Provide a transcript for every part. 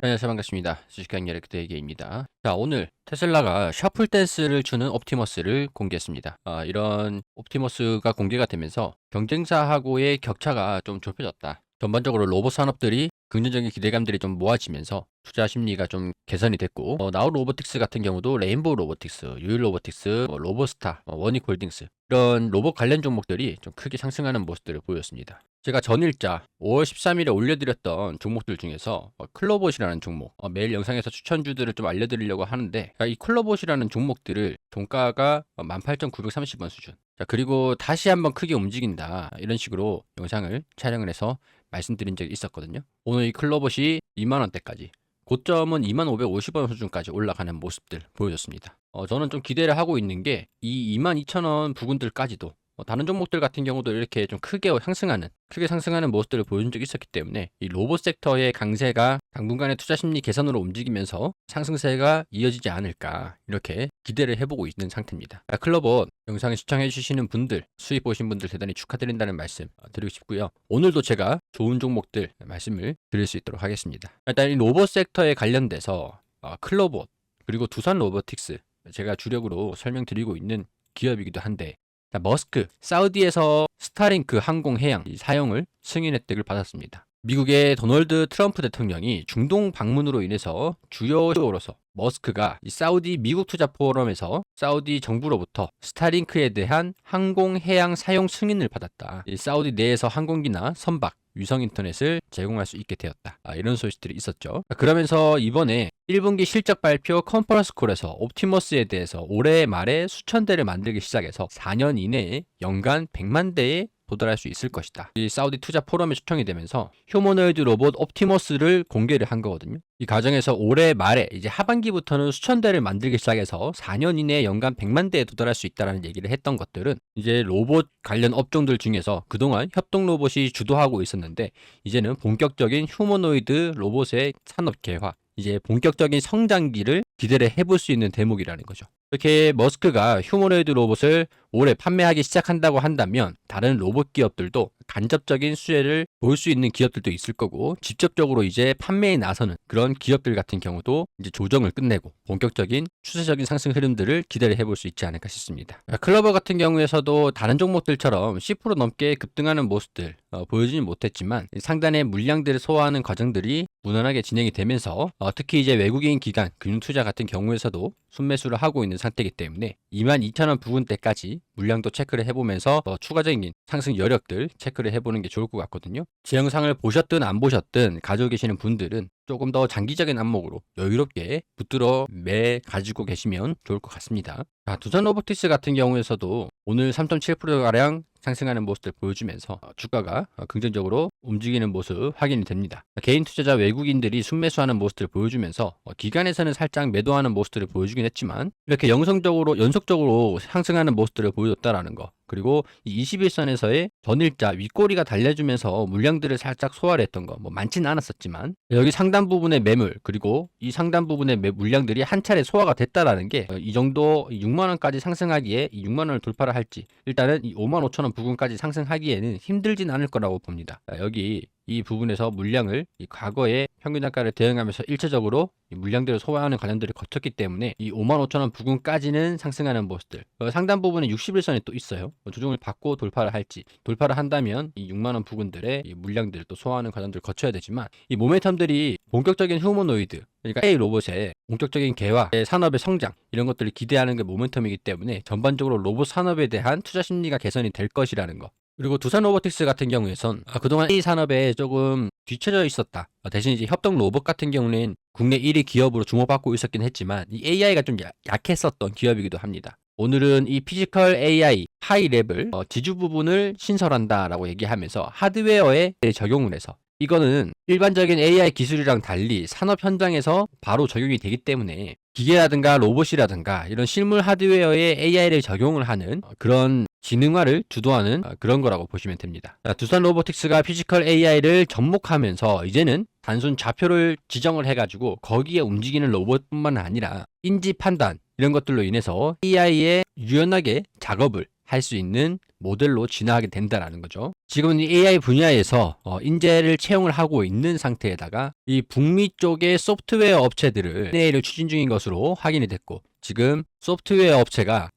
안녕하세요. 반갑습니다. 주식한 열의 그대에게입니다. 자, 오늘 테슬라가 셔플 댄스를 추는 옵티머스를 공개했습니다. 이런 옵티머스가 공개가 되면서 경쟁사하고의 격차가 좀 좁혀졌다. 전반적으로 로봇 산업들이 긍정적인 기대감들이 좀 모아지면서 투자 심리가 좀 개선이 됐고, 나우 로보틱스 같은 경우도 레인보우 로보틱스, 유일 로보틱스, 로보스타, 원익홀딩스 이런 로봇 관련 종목들이 좀 크게 상승하는 모습들을 보였습니다. 제가 전일자 5월 13일에 올려드렸던 종목들 중에서 클로봇이라는 종목, 매일 영상에서 추천주들을 좀 알려드리려고 하는데, 이 클로봇이라는 종목들을 종가가 18,930원 수준, 자, 그리고 다시 한번 크게 움직인다 이런 식으로 영상을 촬영을 해서 말씀드린 적이 있었거든요. 오늘 이 클로봇이 2만원대까지, 고점은 2550원 수준까지 올라가는 모습들 보여줬습니다. 저는 좀 기대를 하고 있는 게 이 22,000원 부근들까지도 다른 종목들 같은 경우도 이렇게 좀 크게 상승하는 모습들을 보여준 적이 있었기 때문에 이 로봇 섹터의 강세가 당분간의 투자 심리 개선으로 움직이면서 상승세가 이어지지 않을까 이렇게 기대를 해보고 있는 상태입니다. 클로봇 영상을 시청해 주시는 분들, 수익 보신 분들 대단히 축하드린다는 말씀 드리고 싶고요. 오늘도 제가 좋은 종목들 말씀을 드릴 수 있도록 하겠습니다. 일단 이 로봇 섹터에 관련돼서 클로봇 그리고 두산 로보틱스, 제가 주력으로 설명드리고 있는 기업이기도 한데, 머스크, 사우디에서 스타링크 항공 해양 사용을 승인 혜택을 받았습니다. 미국의 도널드 트럼프 대통령이 중동 방문으로 인해서 주요 쇼로서 머스크가 이 사우디 미국 투자 포럼에서 사우디 정부로부터 스타링크에 대한 항공 해양 사용 승인을 받았다. 이 사우디 내에서 항공기나 선박, 위성 인터넷을 제공할 수 있게 되었다. 이런 소식들이 있었죠. 그러면서 이번에 1분기 실적 발표 컨퍼런스 콜에서 옵티머스에 대해서 올해 말에 수천 대를 만들기 시작해서 4년 이내에 연간 100만 대에 도달할 수 있을 것이다. 이 사우디 투자 포럼에 초청이 되면서 휴머노이드 로봇 옵티머스를 공개를 한 거거든요. 이 과정에서 올해 말에 이제 하반기부터는 수천 대를 만들기 시작해서 4년 이내에 연간 100만 대에 도달할 수 있다는 얘기를 했던 것들은 이제 로봇 관련 업종들 중에서 그동안 협동 로봇이 주도하고 있었는데, 이제는 본격적인 휴머노이드 로봇의 산업 개화, 이제 본격적인 성장기를 기대를 해볼 수 있는 대목이라는 거죠. 이렇게 머스크가 휴머노이드 로봇을 올해 판매하기 시작한다고 한다면 다른 로봇 기업들도 간접적인 수혜를 볼 수 있는 기업들도 있을 거고, 직접적으로 이제 판매에 나서는 그런 기업들 같은 경우도 이제 조정을 끝내고 본격적인 추세적인 상승 흐름들을 기대를 해볼 수 있지 않을까 싶습니다. 클로버 같은 경우에서도 다른 종목들처럼 10% 넘게 급등하는 모습들 보여주진 못했지만, 상단의 물량들을 소화하는 과정들이 무난하게 진행이 되면서 특히 이제 외국인 기관, 금융투자 같은 경우에서도 순매수를 하고 있는 상태이기 때문에 22,000원 부근대까지 물량도 체크를 해보면서 추가적인 상승 여력들 체크를 해보는 게 좋을 것 같거든요. 제 영상을 보셨든 안 보셨든 가지고 계시는 분들은 조금 더 장기적인 안목으로 여유롭게 붙들어 매 가지고 계시면 좋을 것 같습니다. 두산 로보틱스 같은 경우에서도 오늘 3.7%가량 상승하는 모습을 보여주면서 주가가 긍정적으로 움직이는 모습 확인이 됩니다. 개인 투자자 외국인들이 순매수하는 모습을 보여주면서 기관에서는 살짝 매도하는 모습들을 보여주긴 했지만, 이렇게 연속적으로 상승하는 모습들을 보여줬다라는 거, 그리고 이 21선에서의 전일자 윗꼬리가 달려주면서 물량들을 살짝 소화를 했던 거, 많지는 않았었지만 여기 상단 부분의 매물, 그리고 이 상단 부분의 물량들이 한 차례 소화가 됐다라는 게 이 정도 6만원까지 상승하기에 이 6만원을 돌파를 할지, 일단은 이 55,000원 부근까지 상승하기에는 힘들진 않을 거라고 봅니다. 여기 이 부분에서 물량을 이 과거의 평균 단가를 대응하면서 일차적으로 이 물량들을 소화하는 과정들을 거쳤기 때문에 이 55,000원 부근까지는 상승하는 모습들, 상단 부분에 61선이 또 있어요. 조정을 받고 돌파를 할지, 돌파를 한다면 이 6만원 부근들의 이 물량들을 또 소화하는 과정들을 거쳐야 되지만, 이 모멘텀들이 본격적인 휴머노이드, 그러니까 AI 로봇의 본격적인 개화, 산업의 성장, 이런 것들을 기대하는 게 모멘텀이기 때문에 전반적으로 로봇 산업에 대한 투자 심리가 개선이 될 것이라는 거. 그리고 두산 로보틱스 같은 경우에선 그동안 이 산업에 조금 뒤처져 있었다. 대신 이제 협동 로봇 같은 경우는 국내 1위 기업으로 주목받고 있었긴 했지만 이 AI가 좀 약했었던 기업이기도 합니다. 오늘은 이 피지컬 AI 하이 레벨 지주 부분을 신설한다라고 얘기하면서 하드웨어에 적용을 해서, 이거는 일반적인 AI 기술이랑 달리 산업 현장에서 바로 적용이 되기 때문에 기계라든가 로봇이라든가 이런 실물 하드웨어에 AI를 적용을 하는 그런 지능화를 주도하는 그런 거라고 보시면 됩니다. 두산 로보틱스가 피지컬 AI를 접목하면서 이제는 단순 좌표를 지정을 해가지고 거기에 움직이는 로봇뿐만 아니라 인지 판단 이런 것들로 인해서 AI에 유연하게 작업을 할 수 있는 모델로 진화하게 된다라는 거죠. 지금은 이 AI 분야에서 인재를 채용을 하고 있는 상태에다가 이 북미 쪽의 소프트웨어 업체들을 NA를 추진 중인 것으로 확인이 됐고, 지금 소프트웨어 업체가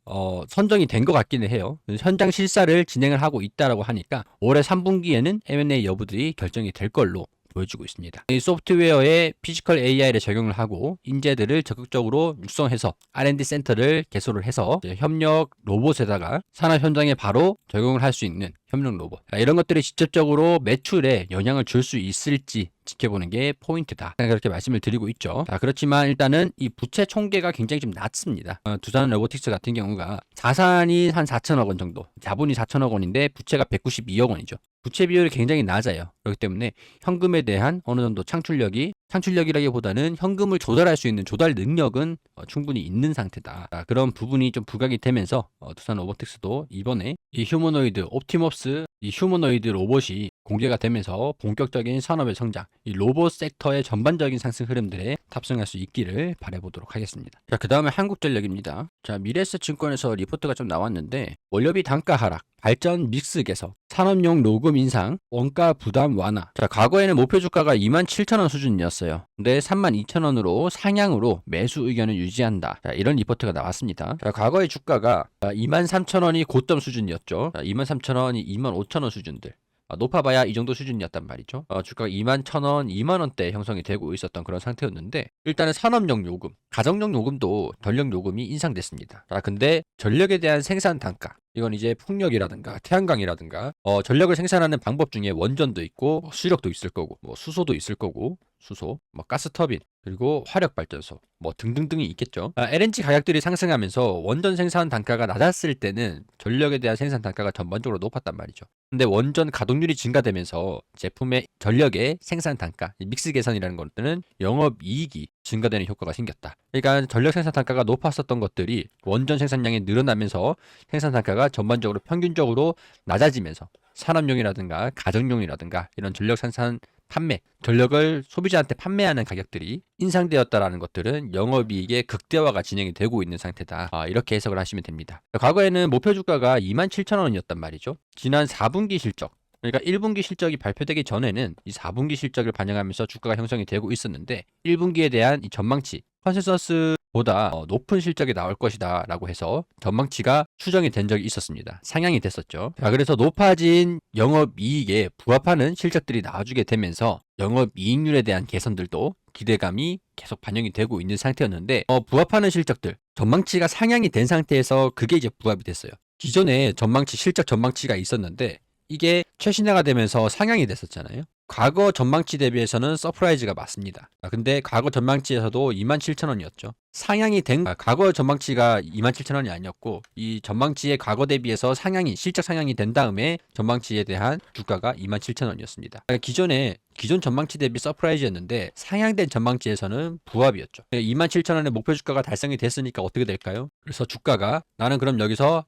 선정이 된 것 같기는 해요. 현장 실사를 진행을 하고 있다라고 하니까 올해 3분기에는 M&A 여부들이 결정이 될 걸로 보여주고 있습니다. 이 소프트웨어에 피지컬 AI를 적용을 하고 인재들을 적극적으로 육성해서 R&D 센터를 개소를 해서 협력 로봇에다가 산업 현장에 바로 적용을 할 수 있는 협력 로봇, 이런 것들이 직접적으로 매출에 영향을 줄 수 있을지 지켜보는 게 포인트다, 그렇게 말씀을 드리고 있죠. 그렇지만 일단은 이 부채 총계가 굉장히 좀 낮습니다. 두산 로보틱스 같은 경우가 자산이 한 4천억 원 정도, 자본이 4천억 원인데 부채가 192억 원이죠. 부채 비율이 굉장히 낮아요. 그렇기 때문에 현금에 대한 어느 정도 창출력이라기보다는 현금을 조달할 수 있는 조달 능력은 충분히 있는 상태다. 그런 부분이 좀 부각이 되면서 두산 로보틱스도 이번에 이 휴머노이드 옵티머스, 이 휴머노이드 로봇이 공개가 되면서 본격적인 산업의 성장, 이 로봇 섹터의 전반적인 상승 흐름들에 탑승할 수 있기를 바라보도록 하겠습니다. 자, 그 다음에 한국전력입니다. 자, 미래에셋 증권에서 리포트가 좀 나왔는데, 원료비 단가 하락, 발전 믹스 개선, 산업용 로금 인상, 원가 부담 완화. 자, 과거에는 목표 주가가 27,000원 수준이었어요. 근데 32,000원으로 상향으로 매수 의견을 유지한다. 자, 이런 리포트가 나왔습니다. 자, 과거의 주가가 23,000원이 고점 수준이었죠. 23,000원이 25,000원 수준들. 높아봐야 이 정도 수준이었단 말이죠. 주가가 21,000원, 2만원대 형성이 되고 있었던 그런 상태였는데, 일단은 산업용 요금, 가정용 요금도 전력 요금이 인상됐습니다. 근데 전력에 대한 생산 단가, 이건 이제 풍력이라든가 태양광이라든가 전력을 생산하는 방법 중에 원전도 있고 수력도 있을 거고 수소도 있을 거고, 가스터빈, 그리고 화력발전소 등등등이 있겠죠. LNG 가격들이 상승하면서 원전 생산 단가가 낮았을 때는 전력에 대한 생산 단가가 전반적으로 높았단 말이죠. 근데 원전 가동률이 증가되면서 제품의 전력의 생산 단가, 믹스 개선이라는 것들은 영업이익이 증가되는 효과가 생겼다. 그러니까 전력 생산 단가가 높았었던 것들이 원전 생산량이 늘어나면서 생산 단가가 전반적으로 평균적으로 낮아지면서 산업용이라든가 가정용이라든가 이런 전력 생산 판매, 전력을 소비자한테 판매하는 가격들이 인상되었다라는 것들은 영업이익의 극대화가 진행이 되고 있는 상태다. 이렇게 해석을 하시면 됩니다. 과거에는 목표 주가가 27,000원이었단 말이죠. 지난 4분기 실적, 그러니까 1분기 실적이 발표되기 전에는 이 4분기 실적을 반영하면서 주가가 형성이 되고 있었는데, 1분기에 대한 이 전망치, 컨센서스보다 높은 실적이 나올 것이다 라고 해서 전망치가 추정이 된 적이 있었습니다. 상향이 됐었죠. 그래서 높아진 영업이익에 부합하는 실적들이 나와주게 되면서 영업이익률에 대한 개선들도 기대감이 계속 반영이 되고 있는 상태였는데, 부합하는 실적들, 전망치가 상향이 된 상태에서 그게 이제 부합이 됐어요. 기존에 실적 전망치가 있었는데 이게 최신화가 되면서 상향이 됐었잖아요. 과거 전망치 대비해서는 서프라이즈가 맞습니다. 근데 과거 전망치에서도 27,000원이었죠. 상향이 된 과거 전망치가 27,000원이 아니었고, 이 전망치의 과거 대비해서 실적 상향이 된 다음에 전망치에 대한 주가가 27,000원이었습니다. 기존 전망치 대비 서프라이즈였는데 상향된 전망치에서는 부합이었죠. 27,000원의 목표 주가가 달성이 됐으니까 어떻게 될까요? 그래서 주가가 나는 그럼 여기서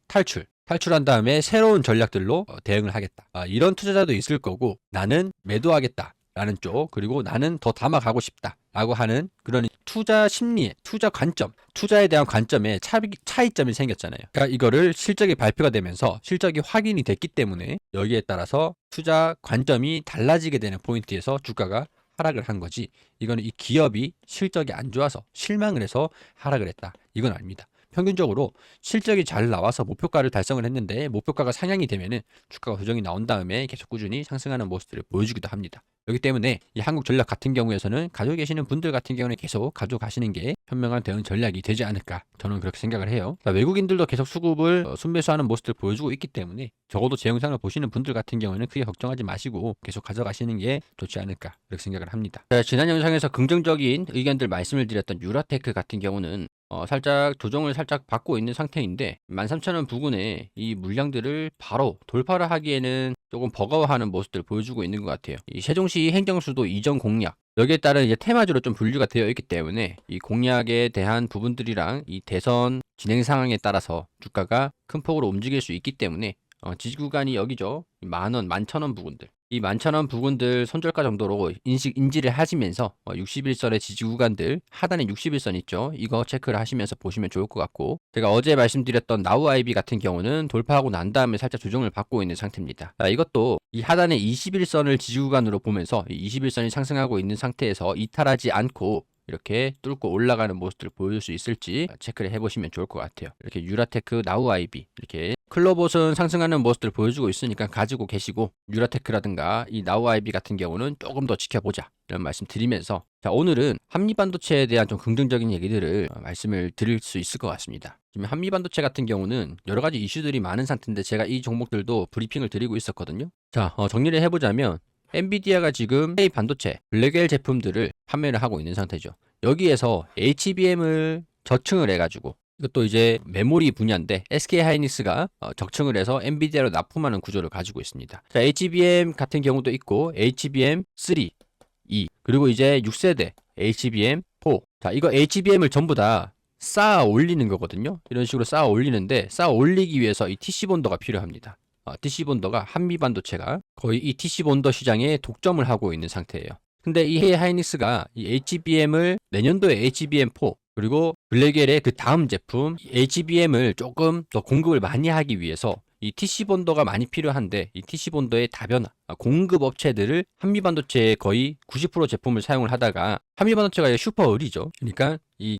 탈출한 다음에 새로운 전략들로 대응을 하겠다. 이런 투자자도 있을 거고, 나는 매도하겠다 라는 쪽, 그리고 나는 더 담아가고 싶다 라고 하는 그런 투자 심리, 투자 관점, 투자에 대한 관점에 차이점이 생겼잖아요. 그러니까 이거를 실적이 발표가 되면서 실적이 확인이 됐기 때문에 여기에 따라서 투자 관점이 달라지게 되는 포인트에서 주가가 하락을 한 거지, 이거는 이 기업이 실적이 안 좋아서 실망을 해서 하락을 했다, 이건 아닙니다. 평균적으로 실적이 잘 나와서 목표가를 달성을 했는데 목표가가 상향이 되면은 주가가 조정이 나온 다음에 계속 꾸준히 상승하는 모습들을 보여주기도 합니다. 그렇기 때문에 이 한국전력 같은 경우에서는 가지고 계시는 분들 같은 경우는 계속 가져가시는 게 현명한 대응 전략이 되지 않을까, 저는 그렇게 생각을 해요. 외국인들도 계속 수급을 순매수하는 모습들을 보여주고 있기 때문에 적어도 제 영상을 보시는 분들 같은 경우에는 크게 걱정하지 마시고 계속 가져가시는 게 좋지 않을까, 그렇게 생각을 합니다. 지난 영상에서 긍정적인 의견들 말씀을 드렸던 유라테크 같은 경우는 살짝 조정을 받고 있는 상태인데, 13,000원 부근에 이 물량들을 바로 돌파를 하기에는 조금 버거워하는 모습들을 보여주고 있는 것 같아요. 이 세종시 행정수도 이전 공약, 여기에 따른 이제 테마주로 좀 분류가 되어 있기 때문에 이 공약에 대한 부분들이랑 이 대선 진행 상황에 따라서 주가가 큰 폭으로 움직일 수 있기 때문에 지지 구간이 여기죠. 10,000원, 11,000원 부근들. 이 11,000원 부근들 손절가 정도로 인지를 하시면서 61선의 지지 구간들 하단에 61선 있죠. 이거 체크를 하시면서 보시면 좋을 것 같고, 제가 어제 말씀드렸던 나우 아이비 같은 경우는 돌파하고 난 다음에 살짝 조정을 받고 있는 상태입니다. 자, 이것도 이 하단에 21선을 지지 구간으로 보면서 이 21선이 상승하고 있는 상태에서 이탈하지 않고 이렇게 뚫고 올라가는 모습들을 보여줄 수 있을지 체크를 해보시면 좋을 것 같아요. 이렇게 유라테크, 나우 아이비 이렇게 클로봇은 상승하는 모습들을 보여주고 있으니까 가지고 계시고, 유라테크라든가 이 나우 아이비 같은 경우는 조금 더 지켜보자 이런 말씀 드리면서, 자, 오늘은 한미반도체에 대한 좀 긍정적인 얘기들을 말씀을 드릴 수 있을 것 같습니다. 지금 한미반도체 같은 경우는 여러 가지 이슈들이 많은 상태인데 제가 이 종목들도 브리핑을 드리고 있었거든요. 자, 정리를 해보자면 엔비디아가 지금 A 반도체, 블랙웰 제품들을 판매를 하고 있는 상태죠. 여기에서 HBM을 저층을 해가지고, 이것도 이제 메모리 분야인데 SK하이닉스가 적층을 해서 엔비디아로 납품하는 구조를 가지고 있습니다. 자, HBM 같은 경우도 있고 HBM3, 2, 그리고 이제 6세대 HBM4. 자, 이거 HBM을 전부 다 쌓아 올리는 거거든요. 이런 식으로 쌓아 올리는데, 쌓아 올리기 위해서 이 TC 본더가 필요합니다. TC 본더가 한미반도체가 거의 이 TC 본더 시장에 독점을 하고 있는 상태예요. 근데 이 하이닉스가 이 HBM을 내년도에 HBM4 그리고 블랙웰의 그 다음 제품 HBM을 조금 더 공급을 많이 하기 위해서 이 TC 본더가 많이 필요한데, 이 TC 본더의 다변화 공급 업체들을 한미반도체의 거의 90% 제품을 사용을 하다가, 한미반도체가 슈퍼 을이죠. 그러니까 이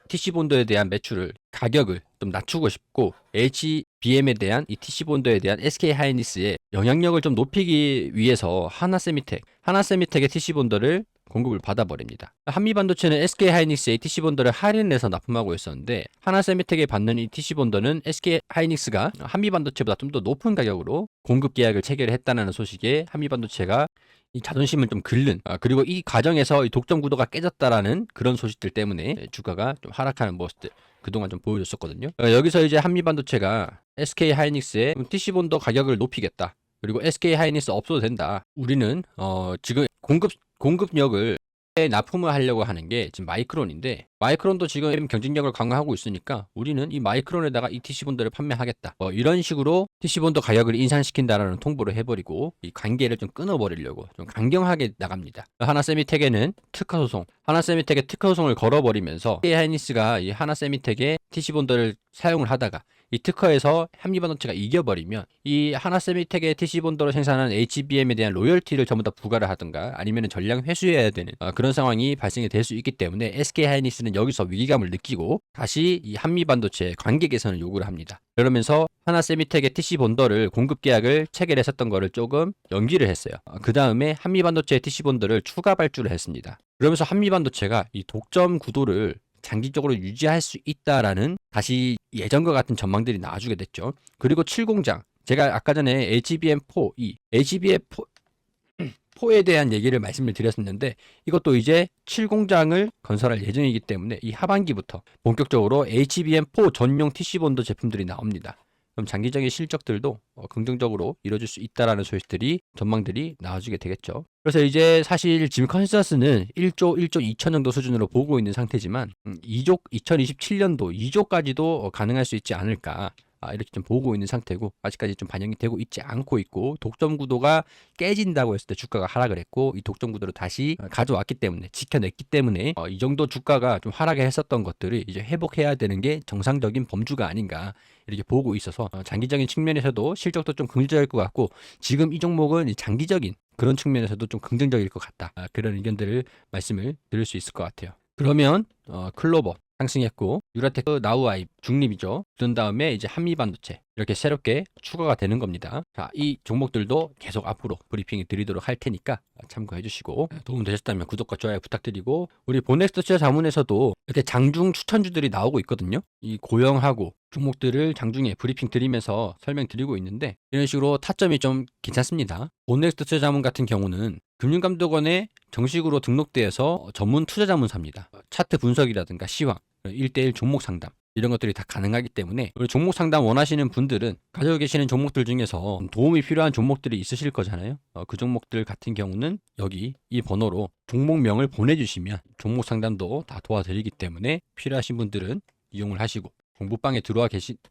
TC 본더에 대한 매출을 가격을 좀 낮추고 싶고, HBM에 대한 이 TC 본더에 대한 SK 하이닉스의 영향력을 좀 높이기 위해서 하나세미텍의 TC 본더를 공급을 받아버립니다. 한미반도체는 SK하이닉스의 TC 본더를 할인해서 납품하고 있었는데, 하나세미텍에 받는 이 TC 본더는 SK하이닉스가 한미반도체보다 좀 더 높은 가격으로 공급 계약을 체결을 했다는 소식에 한미반도체가 이 자존심을 좀 긁는, 그리고 이 과정에서 이 독점 구도가 깨졌다라는 그런 소식들 때문에 주가가 좀 하락하는 모습들 그동안 좀 보여줬었거든요. 여기서 이제 한미반도체가 SK하이닉스의 TC 본더 가격을 높이겠다, 그리고 SK하이닉스 없어도 된다, 우리는 지금 공급력을 납품을 하려고 하는 게 지금 마이크론인데, 마이크론도 지금 경쟁력을 강화하고 있으니까 우리는 이 마이크론에다가 이 TC 본더를 판매하겠다, 이런 식으로 TC 본더 가격을 인상시킨다라는 통보를 해버리고 이 관계를 좀 끊어버리려고 좀 강경하게 나갑니다. 하나세미텍에는 하나세미텍의 특허 소송을 걸어버리면서 하이닉스가 이 하나세미텍의 TC 본더를 사용을 하다가 이 특허에서 한미반도체가 이겨버리면 이 하나세미텍의 TC 본더로 생산하는 HBM에 대한 로열티를 전부 다 부과를 하든가 아니면 전량 회수해야 되는 그런 상황이 발생이 될 수 있기 때문에 SK하이닉스는 여기서 위기감을 느끼고 다시 이 한미반도체 관계 개선을 요구를 합니다. 그러면서 하나세미텍의 TC 본더를 공급 계약을 체결했었던 거를 조금 연기를 했어요. 그 다음에 한미반도체의 TC 본더를 추가 발주를 했습니다. 그러면서 한미반도체가 이 독점 구도를 장기적으로 유지할 수 있다라는 다시 예전과 같은 전망들이 나와주게 됐죠. 그리고 7공장, 제가 아까 전에 HBM4, HBM4에 대한 얘기를 말씀을 드렸었는데, 이것도 이제 7공장을 건설할 예정이기 때문에 이 하반기부터 본격적으로 HBM4 전용 TC 본더 제품들이 나옵니다. 그럼 장기적인 실적들도 긍정적으로 이뤄질 수 있다라는 소식들이, 전망들이 나와주게 되겠죠. 그래서 이제 사실 지금 컨센서스는 1조 2천 정도 수준으로 보고 있는 상태지만 2조 2027년도 2조까지도 가능할 수 있지 않을까, 이렇게 좀 보고 있는 상태고, 아직까지 좀 반영이 되고 있지 않고 있고, 독점 구도가 깨진다고 했을 때 주가가 하락을 했고, 이 독점 구도를 다시 가져왔기 때문에, 지켜냈기 때문에 이 정도 주가가 좀 하락을 했었던 것들이 이제 회복해야 되는 게 정상적인 범주가 아닌가 이렇게 보고 있어서, 장기적인 측면에서도 실적도 좀 긍정적일 것 같고, 지금 이 종목은 장기적인 그런 측면에서도 좀 긍정적일 것 같다, 그런 의견들을 말씀을 드릴 수 있을 것 같아요. 그러면 클로버 상승했고, 유라테크, 나우아이 중립이죠. 그런 다음에 이제 한미반도체 이렇게 새롭게 추가가 되는 겁니다. 자, 이 종목들도 계속 앞으로 브리핑을 드리도록 할 테니까 참고해 주시고, 도움 되셨다면 구독과 좋아요 부탁드리고, 우리 보넥스트 투자 자문에서도 이렇게 장중 추천주들이 나오고 있거든요. 이 고영하고 종목들을 장중에 브리핑 드리면서 설명드리고 있는데, 이런 식으로 타점이 좀 괜찮습니다. 보넥스트 투자 자문 같은 경우는 금융감독원에 정식으로 등록되어서 전문 투자 자문사입니다. 차트 분석이라든가 시황, 1대1 종목 상담 이런 것들이 다 가능하기 때문에, 종목 상담 원하시는 분들은 가지고 계시는 종목들 중에서 도움이 필요한 종목들이 있으실 거잖아요. 그 종목들 같은 경우는 여기 이 번호로 종목명을 보내주시면 종목 상담도 다 도와드리기 때문에, 필요하신 분들은 이용을 하시고, 공부방에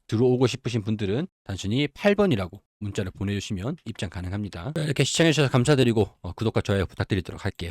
들어오고 싶으신 분들은 단순히 8번이라고 문자를 보내주시면 입장 가능합니다. 이렇게 시청해주셔서 감사드리고 구독과 좋아요 부탁드리도록 할게요.